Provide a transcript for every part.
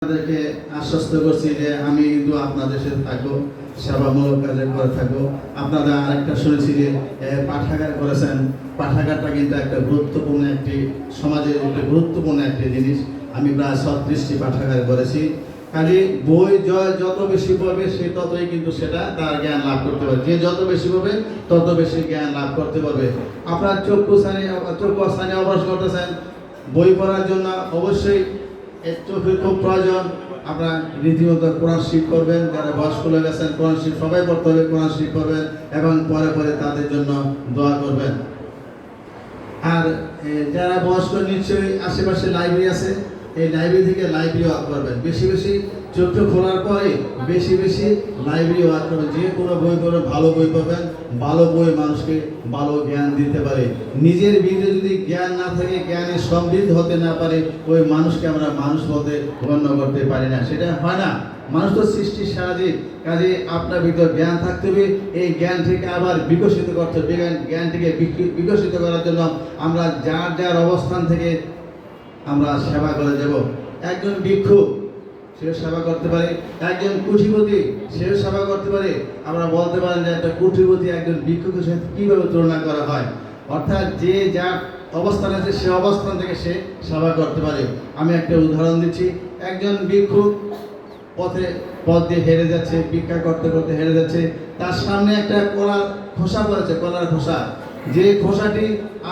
আপনাদেরকে আশ্বস্ত করছি যে আমি কিন্তু আপনাদের সাথে থাকবো, সেবামূলক কাজে করে থাকবো। আপনারা আরেকটা শুনেছি যে পাঠাগার করেছেন। পাঠাগারটা কিন্তু একটা গুরুত্বপূর্ণ একটি সমাজের একটি গুরুত্বপূর্ণ একটি জিনিস। আমি প্রায় 36টি পাঠাগার করেছি। কাজে বই যত বেশি পড়বে সে ততই কিন্তু সেটা তার জ্ঞান লাভ করতে পারবে। যে যত বেশি পড়বে তত বেশি জ্ঞান লাভ করতে পারবে। আপনার চক্ষু স্থানে অভ্যাস করতেছেন, বই পড়ার জন্য অবশ্যই চোখের খুব প্রয়োজন। আপনার রীতিমতো কোরআন শরীফ করবেন, যারা বয়স্ক লোক আছেন কোরআন শরীফ সবাই পড়তে হবে, কোরআন শরীফ করবেন এবং পরে পরে তাদের জন্য দোয়া করবেন। আর যারা বয়স্ক নিশ্চয়ই আশেপাশে লাইব্রেরি আছে, এই লাইব্রেরি থেকে লাইব্রেরি ওয়ার্ক করবেন। বেশি বেশি চোখ খোলার পরে বেশি বেশি লাইব্রেরি ওয়ার্ক করবেন। যে কোনো বই পড়ে ভালো বই পাবেন, ভালো বই মানুষকে ভালো জ্ঞান দিতে পারে। নিজের ভিতরে যদি জ্ঞান না থাকে, জ্ঞানে সমৃদ্ধ হতে না পারে, ওই মানুষকে আমরা মানুষ বলতে গণ্য করতে পারি না। সেটা হয় না। মানুষ তো সৃষ্টির সারাজীব। কাজে আপনার ভিতর জ্ঞান থাকতে হবে। এই জ্ঞানটিকে আবার বিকশিত করতে হবে। জ্ঞানটিকে বিকশিত করার জন্য আমরা যার যার অবস্থান থেকে আমরা সেবা করে যাব। একজন ভিক্ষুক সেও সেবা করতে পারে, একজন কুঠিপতি সেও সেবা করতে পারে। আমরা বলতে পারেন যে একটা কুঠিপতি একজন ভিক্ষুকের সাথে কীভাবে তুলনা করা হয়, অর্থাৎ যে যার অবস্থান আছে সে অবস্থান থেকে সে সেবা করতে পারে। আমি একটা উদাহরণ দিচ্ছি। একজন ভিক্ষুক পথ দিয়ে হেরে যাচ্ছে, ভিক্ষা করতে করতে হেরে যাচ্ছে। তার সামনে একটা কলার খোসা পড়েছে, কলার খোসা। যে খোসাটি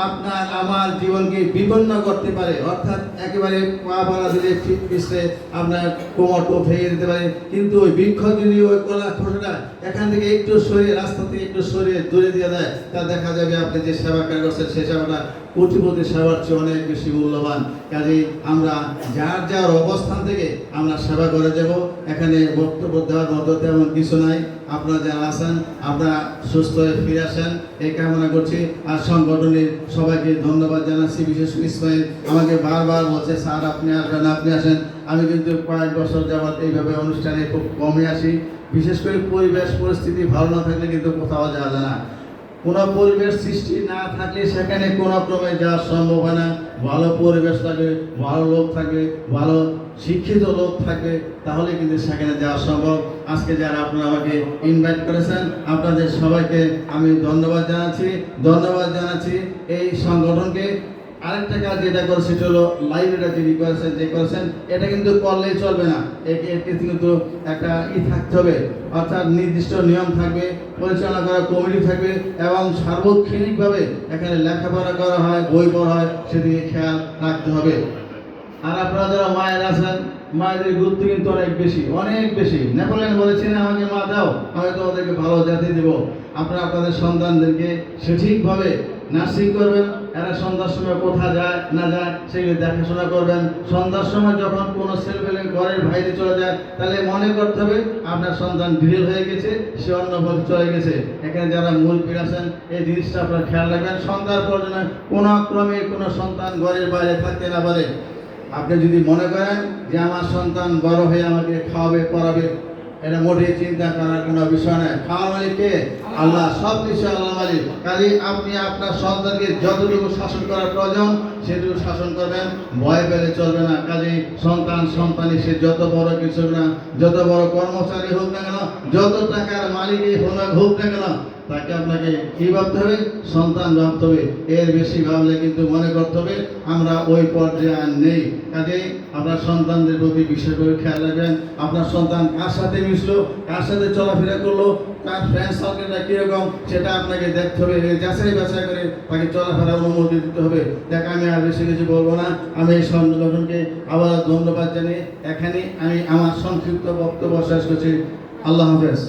আপনার আমার জীবনকে বিপন্ন করতে পারে, অর্থাৎ একেবারে পা ভাড়া দিলে পিছলে আপনার কোমরটা ভেঙে দিতে পারে। কিন্তু ওই বৃক্ষ যদি ওই কলার খোসাটা এখান থেকে একটু সরিয়ে, রাস্তা থেকে একটু সরিয়ে দূরে দিয়ে দেয়, তা দেখা যাবে আপনি যে সেবা করছেন সেই সেবাটা কোটিপতি সেবার চেয়ে অনেক বেশি মূল্যবান। কাজেই আমরা যার যার অবস্থান থেকে আমরা সেবা করে যাব। এখানে বক্তব্য দেওয়ার মতো তেমন কিছু নাই। আপনারা যারা আছেন আপনারা সুস্থ হয়ে ফিরে আসেন এই কামনা করছি। আর সংগঠনের সবাইকে ধন্যবাদ জানাচ্ছি। বিশেষ ইসমাইল আমাকে বারবার বলছে, স্যার আপনি আসবেন, আপনি আসেন। আমি কিন্তু কয়েক বছর যাবৎ এইভাবে অনুষ্ঠানে খুব কমে আসি। বিশেষ করে পরিবেশ পরিস্থিতি ভালো না থাকলে কিন্তু কোথাও যাওয়া যায় না। কোনো পরিবেশ সৃষ্টি না থাকলে সেখানে কোনো ক্রমে যাওয়া সম্ভব হয় না। ভালো পরিবেশ থাকবে, ভালো লোক থাকবে, ভালো শিক্ষিত লোক থাকবে, তাহলে কিন্তু সেখানে যাওয়া সম্ভব। আজকে যারা আপনারা আমাকে ইনভাইট করেছেন আপনাদের সবাইকে আমি ধন্যবাদ জানাচ্ছি। এই সংগঠনকে আরেকটা কাজ যেটা করে সেটা হলো লাইব্রেরিটা যিনি করেছেন এটা কিন্তু করলেই চলবে না। একে কিন্তু একটা থাকতে হবে, অর্থাৎ নির্দিষ্ট নিয়ম থাকবে, পরিচালনা করা কমিটি থাকবে এবং সার্বক্ষণিকভাবে এখানে লেখাপড়া করা হয়, বই পড়া হয়, সেদিকে খেয়াল রাখতে হবে। আর আপনারা যারা মায়ের আছেন, মায়েদের গুরুত্ব কিন্তু অনেক বেশি। নেপোলিয়ন বলেছেন আমাকে মা দাও, আমি তোমাদেরকে ভালো জাতি দেবো। আপনারা আপনাদের সন্তানদেরকে সঠিকভাবে নার্সিং করবেন। এরা সন্ধ্যার সময় কোথা যায় না যায় সেগুলি দেখাশোনা করবেন। সন্ধ্যার সময় যখন কোনো ছেলেপেলে ঘরের বাইরে চলে যায়, তাহলে মনে করতে হবে আপনার সন্তান ঢিল হয়ে গেছে, সে অন্য পথে চলে গেছে। এখানে যারা মূল পীর আছেন এই জিনিসটা আপনারা খেয়াল রাখবেন। সন্ধ্যার পর যেন কোনো ক্রমে কোনো সন্তান ঘরের বাইরে থাকতে না পারে। আপনি যদি মনে করেন যে আমার সন্তান বড় হয়ে আমাকে খাওয়াবে পড়াবে, এটা মোটেই চিন্তা করার কোনো বিষয় নয়। খাওয়া মালিককে আল্লাহ, সব কিছু আল্লাহ মালিক। কাজে আপনি আপনার সন্তানকে যতটুকু শাসন করার প্রয়োজন সেটুকু শাসন করবেন, ভয় পেলে চলবে না। কাজে সন্তানই সে যত বড় কিছু না, যত বড় কর্মচারী হোক না কেন, যত টাকার মালিকই হোক না কেন, তাকে আপনাকে কি ভাবতে হবে? সন্তান ভাবতে হবে। এর বেশি ভাবলে কিন্তু মনে করতে হবে আমরা ওই পর্যায়ে আর নেই। কাজেই আপনার সন্তানদের প্রতি বিশেষ করে খেয়াল রাখবেন। আপনার সন্তান কার সাথে মিশলো, কার সাথে চলাফেরা করলো, তার ফ্রেন্ড সার্কেলটা কীরকম সেটা আপনাকে দেখতে হবে। যাচাই বাছাই করে তাকে চলাফেরার অনুমতি দিতে হবে। দেখ, আমি আর বেশি কিছু বলবো না। আমি এই সংগঠনকে আবার ধন্যবাদ জানিয়ে এখানে আমি আমার সংক্ষিপ্ত বক্তব্য শেষ করছি। আল্লাহ হাফেজ।